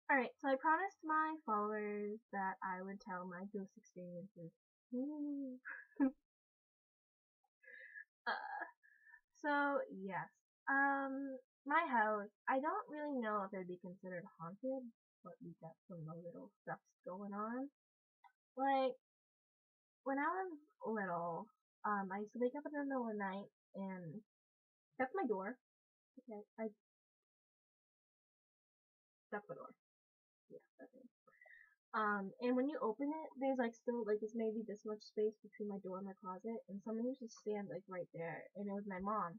Alright, so I promised my followers that I would tell my ghost experiences. Ooh. uh, so, yes. My house, I don't really know if it'd be considered haunted, but we got some little stuff going on. Like, when I was little, I used to wake up in the middle of the night and that's my door. Okay, that's my door. Yeah, that's it. And when you open it, there's like still like this maybe this much space between my door and my closet, and someone used to stand like right there, and it was my mom.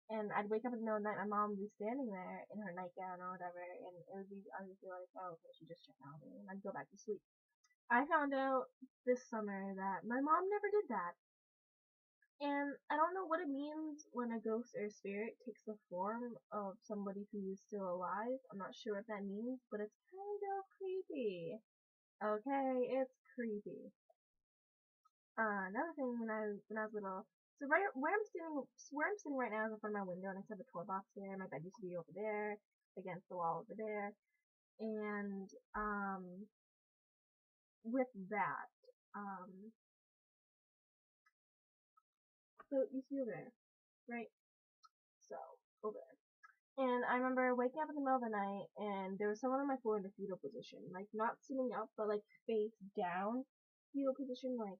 And I'd wake up in the middle of the night, my mom would be standing there in her nightgown or whatever, and it would be I would be like, oh, okay, she just checked on me, and I'd go back to sleep. I found out this summer that my mom never did that, and I don't know what it means when a ghost or a spirit takes the form of somebody who is still alive. I'm not sure what that means, but it's kind of creepy. Okay, it's creepy. Another thing when I was little, so right where I'm sitting right now is in front of my window, and I have a toy box there. My bed used to be over there, against the wall over there, and with that, um, so it used to be over there, right? So over there. And I remember waking up in the middle of the night, and there was someone on my floor in the fetal position, like not sitting up, but like face down, fetal position, like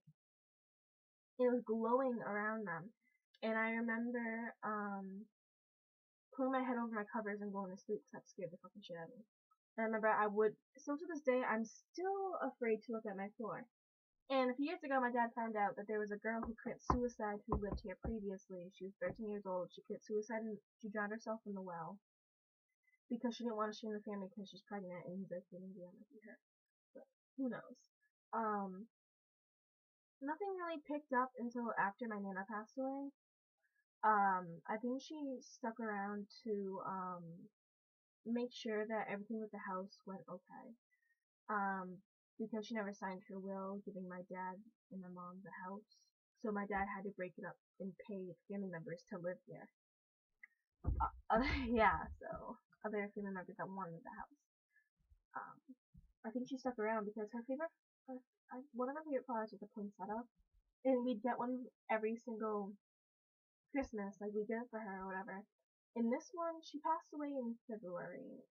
it was glowing around them. And I remember pulling my head over my covers and going to sleep because that scared the fucking shit out of me. And I remember I would, still to this day, I'm still afraid to look at my floor. And a few years ago, my dad found out that there was a girl who committed suicide who lived here previously. She was 13 years old. She committed suicide and she drowned herself in the well because she didn't want to shame the family because she's pregnant. And he's like, maybe that might be her. But who knows? Um, Nothing really picked up until after my nana passed away. I think she stuck around to make sure that everything with the house went okay. Um, because she never signed her will, giving my dad and my mom the house. So my dad had to break it up and pay family members to live there. Yeah, so other family members that wanted the house. Um, I think she stuck around because her favorite, one of her favorite products was a poinsettia, and we'd get one every single Christmas, like we get it for her or whatever. And this one, she passed away in February,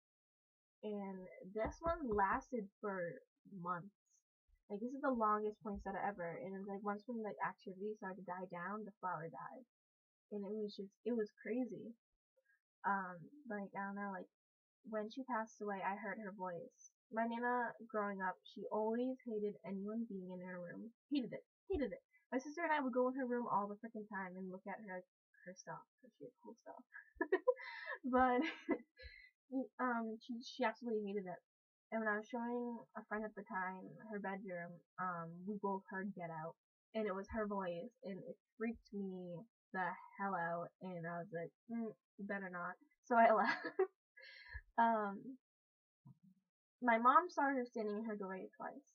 and this one lasted for months. Like this is the longest poinsettia ever, and it's like once when like activity started to die down, the flower died, and it was crazy. Like I don't know, like when she passed away, I heard her voice. My nana, growing up, she always hated anyone being in her room. Hated it. My sister and I would go in her room all the freaking time and look at her stuff because she had cool stuff. But she absolutely hated it. And when I was showing a friend at the time her bedroom, we both heard "Get Out," and it was her voice, and it freaked me the hell out. And I was like, better not. So I left. um, my mom saw her standing in her doorway twice.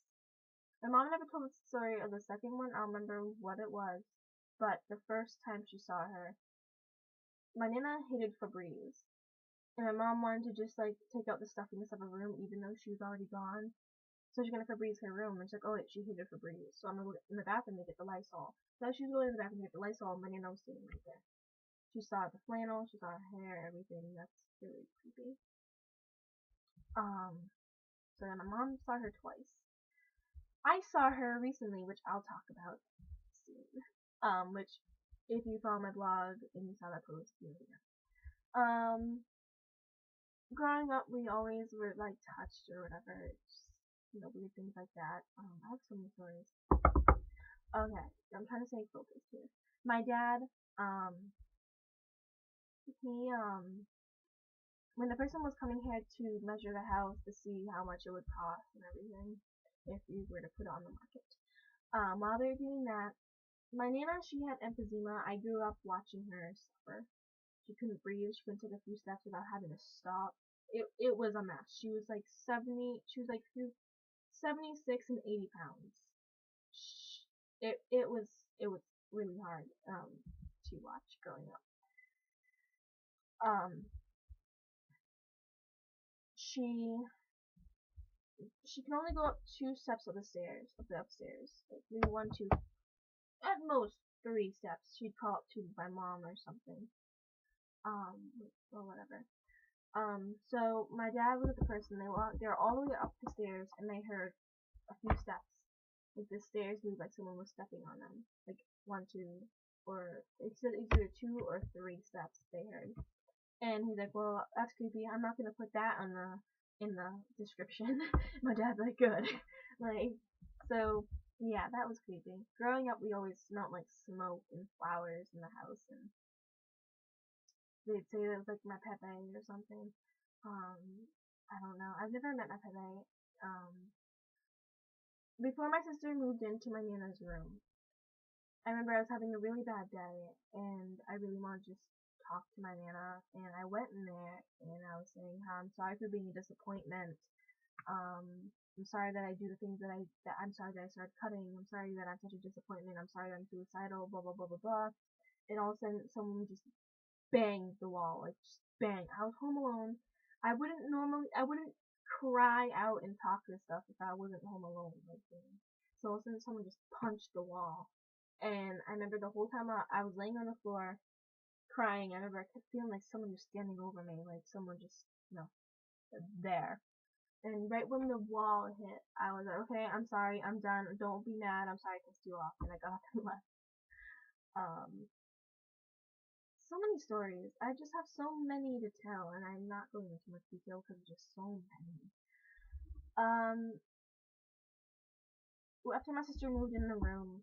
My mom never told the story of the second one. I don't remember what it was, but the first time she saw her, my nana hated Febreze, and my mom wanted to just like take out the stuffiness of her room, even though she was already gone. So she's gonna Febreze her room, and she's like, oh wait, she hated Febreze, so I'm gonna go in the bathroom to get the Lysol. So as she's going in the bathroom to get the Lysol, my nana was sitting right there. She saw the flannel, she saw her hair, everything. That's really creepy. So then my mom saw her twice. I saw her recently, which I'll talk about soon. Which if you follow my blog and you saw that post, you know. Growing up, we always were like touched or whatever. Just, weird things like that. I have so many stories. Okay, I'm trying to stay focused here. My dad, um, he, when the person was coming here to measure the house to see how much it would cost and everything, if we were to put it on the market. While they were doing that, my nana, she had emphysema. I grew up watching her suffer. She couldn't breathe. She couldn't take a few steps without having to stop. It was a mess. She was like 70. She was like 76 and 80 pounds. It was it was really hard to watch growing up. Um, she she can only go up 2 steps of the stairs, of the upstairs. Like maybe 1, 2, at most 3 steps. She'd call up to my mom or something. Or whatever. So my dad was the person. They were all the way up the stairs, and they heard a few steps. Like the stairs moved, like someone was stepping on them. Like 1, 2, or it said either 2 or 3 steps they heard. And he's like, well, that's creepy. I'm not gonna put that on in the description. My dad's like, good. Like, so yeah, that was creepy. Growing up, we always smelled like smoke and flowers in the house, and they'd say it was like my Pepe or something. I don't know. I've never met my Pepe. Before my sister moved into my Nana's room, I remember I was having a really bad day, and I really wanted to just talk to my Nana, and I went in there, and I was saying how I'm sorry for being a disappointment. I'm sorry that I do the things that I'm sorry that I started cutting. I'm sorry that I'm such a disappointment. I'm sorry that I'm suicidal. Blah blah blah blah blah. And all of a sudden, someone just banged the wall, like just bang. I was home alone. I wouldn't cry out and talk this stuff if I wasn't home alone. Like, so all of a sudden, someone just punched the wall. And I remember the whole time I was laying on the floor crying. I remember I kept feeling like someone was standing over me, like someone just, there. And right when the wall hit, I was like, okay, I'm sorry, I'm done. Don't be mad. I'm sorry I pissed you off. And I got up and left. So many stories. I just have so many to tell, and I'm not going into much detail because there's just so many. After my sister moved in the room,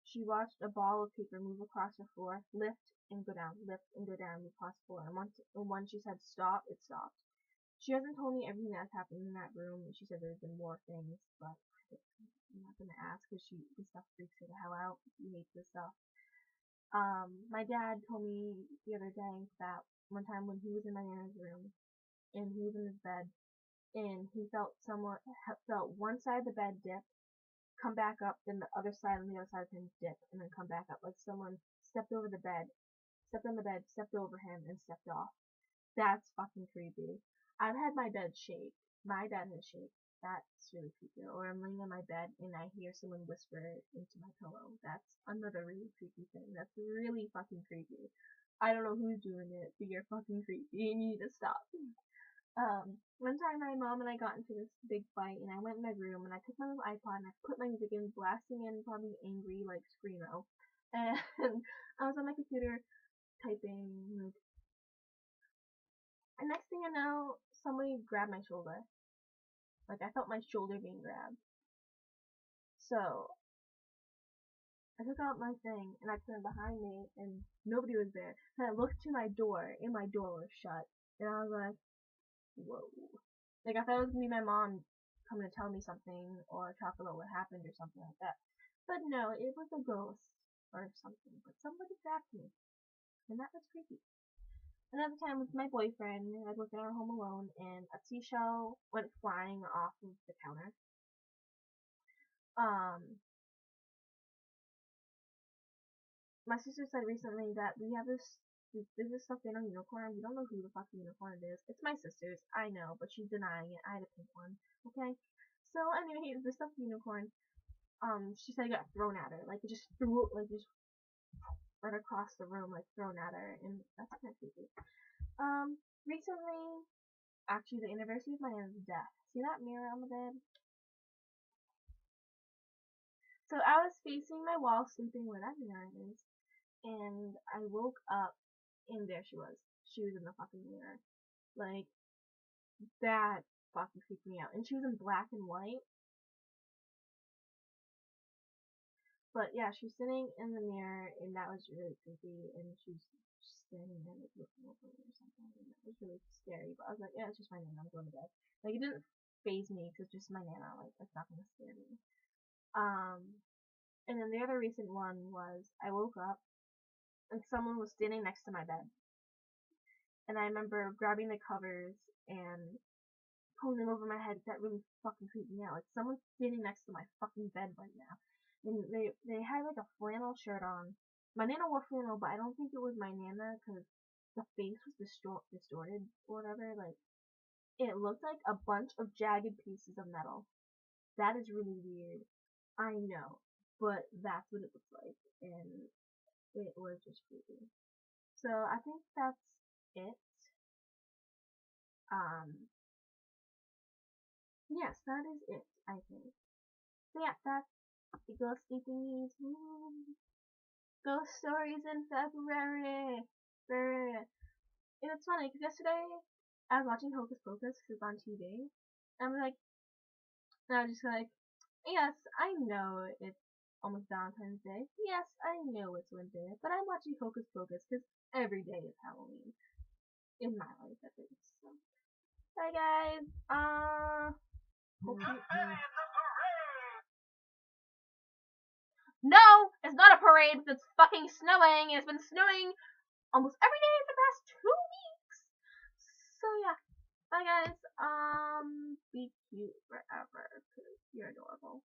she watched a ball of paper move across the floor, lift and go down, move across the floor. And once she said stop, it stopped. She hasn't told me everything that's happened in that room. She said there's been more things, but I'm not gonna ask because this stuff freaks her the hell out. She hates this stuff. My dad told me the other day that one time when he was in my nana's room and he was in his bed and he felt one side of the bed dip, come back up, then the other side and the other side of him dip, and then come back up, like someone stepped over the bed, stepped on the bed, stepped over him, and stepped off. That's fucking creepy. I've had my bed shake. My bed has shake. That's really creepy. Or I'm laying on my bed and I hear someone whisper into my pillow. That's another really creepy thing. That's really fucking creepy. I don't know who's doing it, but you're fucking creepy and you need to stop. One time my mom and I got into this big fight and I went in my room and I took my little iPod and I put my music in, blasting in probably angry like screamo. And I was on my computer typing like, and next thing I know, somebody grabbed my shoulder. Like, I felt my shoulder being grabbed. So, I took out my thing, and I turned behind me, and nobody was there. And I looked to my door, and my door was shut. And I was like, whoa. Like, I thought it was gonna be my mom coming to tell me something, or talk about what happened, or something like that. But no, it was a ghost, or something. But somebody grabbed me. And that was creepy. Another time with my boyfriend, I was working on Home Alone, and a seashell went flying off of the counter. My sister said recently that we have this stuffed animal unicorn. We don't know who the fuck the unicorn it is. It's my sister's, I know, but she's denying it. I had a pink one, okay? So anyway, the stuffed unicorn, she said it got thrown at her. Like, it just just right across the room, like, thrown at her, and that's kind of creepy. Recently, actually, the anniversary of my aunt's death. See that mirror on the bed? So I was facing my wall, sleeping where that mirror is, and I woke up, and there she was. She was in the fucking mirror. Like, that fucking freaked me out. And she was in black and white. But yeah, she was sitting in the mirror, and that was really creepy. And she was standing there, like, looking over me or something. And that was really scary. But I was like, yeah, it's just my Nana. I'm going to bed. Like, it didn't faze me, because it's just my Nana. Like, it's not going to scare me. And then the other recent one was, I woke up, and someone was standing next to my bed. And I remember grabbing the covers and pulling them over my head. That really fucking creeped me out. Like, someone's standing next to my fucking bed right now. And they had like a flannel shirt on. My Nana wore flannel, but I don't think it was my Nana because the face was distorted or whatever. Like, it looked like a bunch of jagged pieces of metal. That is really weird. I know, but that's what it looks like, and it was just creepy. So I think that's it. Um, yes, that is it, I think. So yeah, that's the ghosty thingies. Ghost stories in February. And it's funny because yesterday I was watching Hocus Pocus because it's on TV. And I was just like, yes, I know it's almost Valentine's Day. Yes, I know it's Wednesday, but I'm watching Hocus Pocus because every day is Halloween in my life at least. So, bye guys. Hope you. No, it's not a parade because it's fucking snowing. It's been snowing almost every day for the past 2 weeks. So yeah, bye guys. Be cute forever because you're adorable.